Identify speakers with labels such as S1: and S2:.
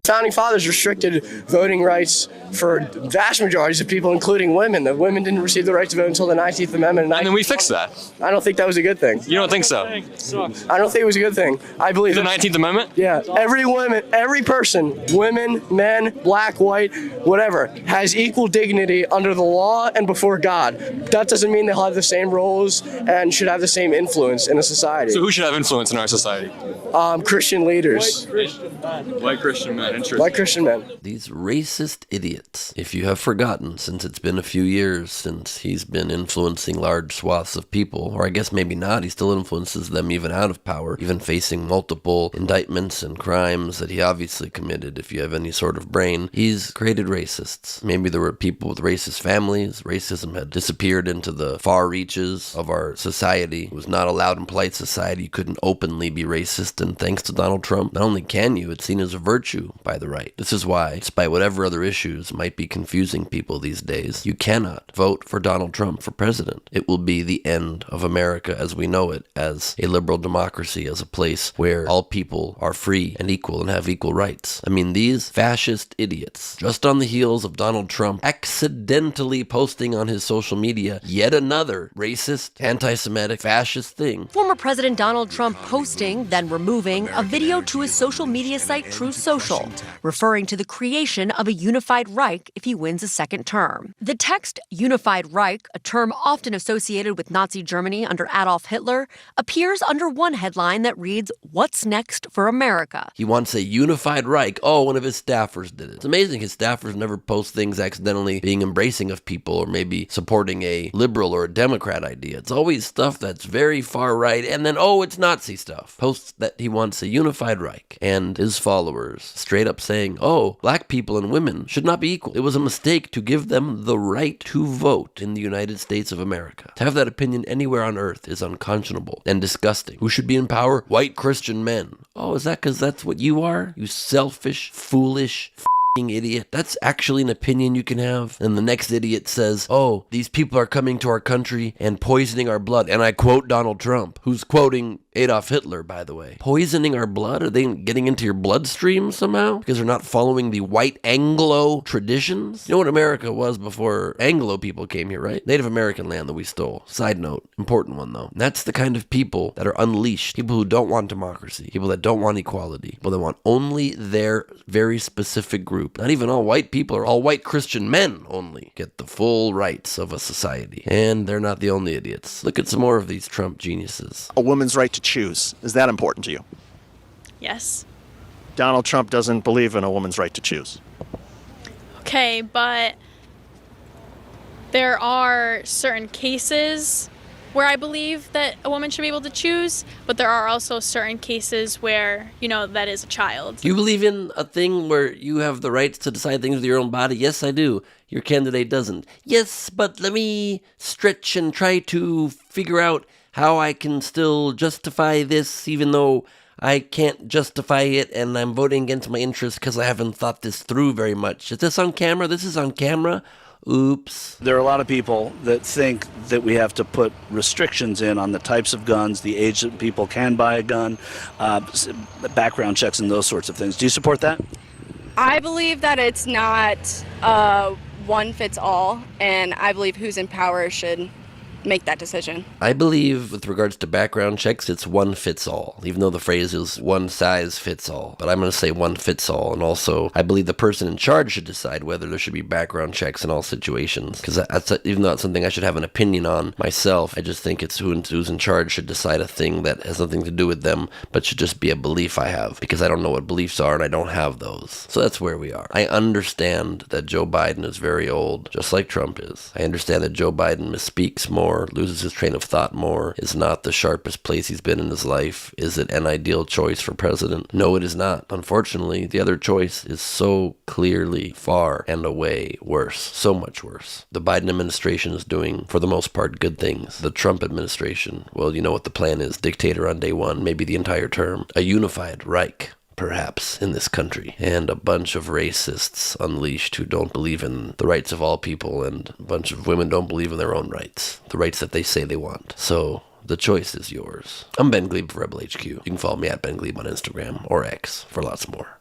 S1: founding fathers restricted voting rights for vast majorities of people, including women. The women didn't receive the right to vote until the 19th Amendment.
S2: And then we fixed that.
S1: I don't think that was a good thing.
S2: You don't think so?
S1: I don't think it was a good thing. I believe
S2: The 19th Amendment?
S1: Yeah, every person, women, men, black, white, whatever, has equal dignity under the law and before God. That doesn't mean they'll have the same roles and should have the same influence in a society.
S2: So who should have influence in our society?
S1: Christian leaders.
S2: White Christian men. Interesting.
S1: White Christian men.
S3: These racist idiots. If you have forgotten, since it's been a few years since he's been influencing large swaths of people, or I guess maybe not, he still influences them even out of power, even facing multiple indictments and crimes that he obviously committed, if you have any sort of brain. He's created racists. Maybe there were people with racist families. Racism had disappeared into the far reaches of our society. It was not allowed in polite society. You couldn't openly be racist, and thanks to Donald Trump, not only can you, it's seen as a virtue by the right. This is why, despite whatever other issues might be confusing people these days, you cannot vote for Donald Trump for president. It will be the end of America as we know it, as a liberal democracy, as a place where all people are free and equal and have equal rights. I mean, these fascist idiots, just on the heels of Donald Trump accidentally posting on his social media yet another racist, anti-Semitic, fascist thing.
S4: Former President Donald Trump posting, then removing, a video to his social media site Truth Social, referring to the creation of a unified Reich if he wins a second term. The text Unified Reich, a term often associated with Nazi Germany under Adolf Hitler, appears under one headline that reads, "What's next for America?"
S3: He wants a unified Reich. Oh, one of his staffers did it. It's amazing his staffers never post things accidentally being embracing of people or maybe supporting a liberal or a Democrat idea. It's always stuff that's very far right, and then, oh, it's Nazi stuff. Posts that he wants a unified Reich, and his followers straight up saying, oh, black people and women should not be equal. It was a mistake to give them the right to vote in the United States of America. To have that opinion anywhere on earth is unconscionable and disgusting. Who should be in power? White Christian men. Oh, is that because that's what you are? You selfish, foolish, idiot. That's actually an opinion you can have. And the next idiot says, oh, these people are coming to our country and poisoning our blood. And I quote Donald Trump, who's quoting Adolf Hitler, by the way. Poisoning our blood? Are they getting into your bloodstream somehow? Because they're not following the white Anglo traditions? You know what America was before Anglo people came here, right? Native American land that we stole. Side note, important one though. And that's the kind of people that are unleashed. People who don't want democracy. People that don't want equality. People that want only their very specific group. Not even all white people, or all white Christian men only get the full rights of a society. And they're not the only idiots. Look at some more of these Trump geniuses.
S5: A woman's right to choose. Is that important to you?
S6: Yes.
S5: Donald Trump doesn't believe in a woman's right to choose.
S6: Okay, but there are certain cases where I believe that a woman should be able to choose, but there are also certain cases where, that is a child.
S3: Do you believe in a thing where you have the rights to decide things with your own body? Yes, I do. Your candidate doesn't. Yes, but let me stretch and try to figure out how I can still justify this, even though I can't justify it and I'm voting against my interests because I haven't thought this through very much. Is this on camera? This is on camera? Oops.
S7: There are a lot of people that think that we have to put restrictions in on the types of guns, the age that people can buy a gun, background checks and those sorts of things. Do you support that?
S8: I believe that it's not one fits all, and I believe who's in power should make that decision.
S3: I believe with regards to background checks, it's one fits all, even though the phrase is one size fits all. But I'm going to say one fits all. And also, I believe the person in charge should decide whether there should be background checks in all situations. Because even though it's something I should have an opinion on myself, I just think it's who's in charge should decide a thing that has nothing to do with them, but should just be a belief I have. Because I don't know what beliefs are and I don't have those. So that's where we are. I understand that Joe Biden is very old, just like Trump is. I understand that Joe Biden misspeaks more, loses his train of thought more, is not the sharpest place he's been in his life. Is it an ideal choice for president? No, it is not. Unfortunately, the other choice is so clearly far and away worse. So much worse. The Biden administration is doing, for the most part, good things. The Trump administration, well, you know what the plan is. Dictator on day one, maybe the entire term. A unified Reich, perhaps, in this country, and a bunch of racists unleashed who don't believe in the rights of all people, and a bunch of women don't believe in their own rights, the rights that they say they want. So the choice is yours. I'm Ben Glebe for Rebel HQ. You can follow me at Ben Glebe on Instagram or X for lots more.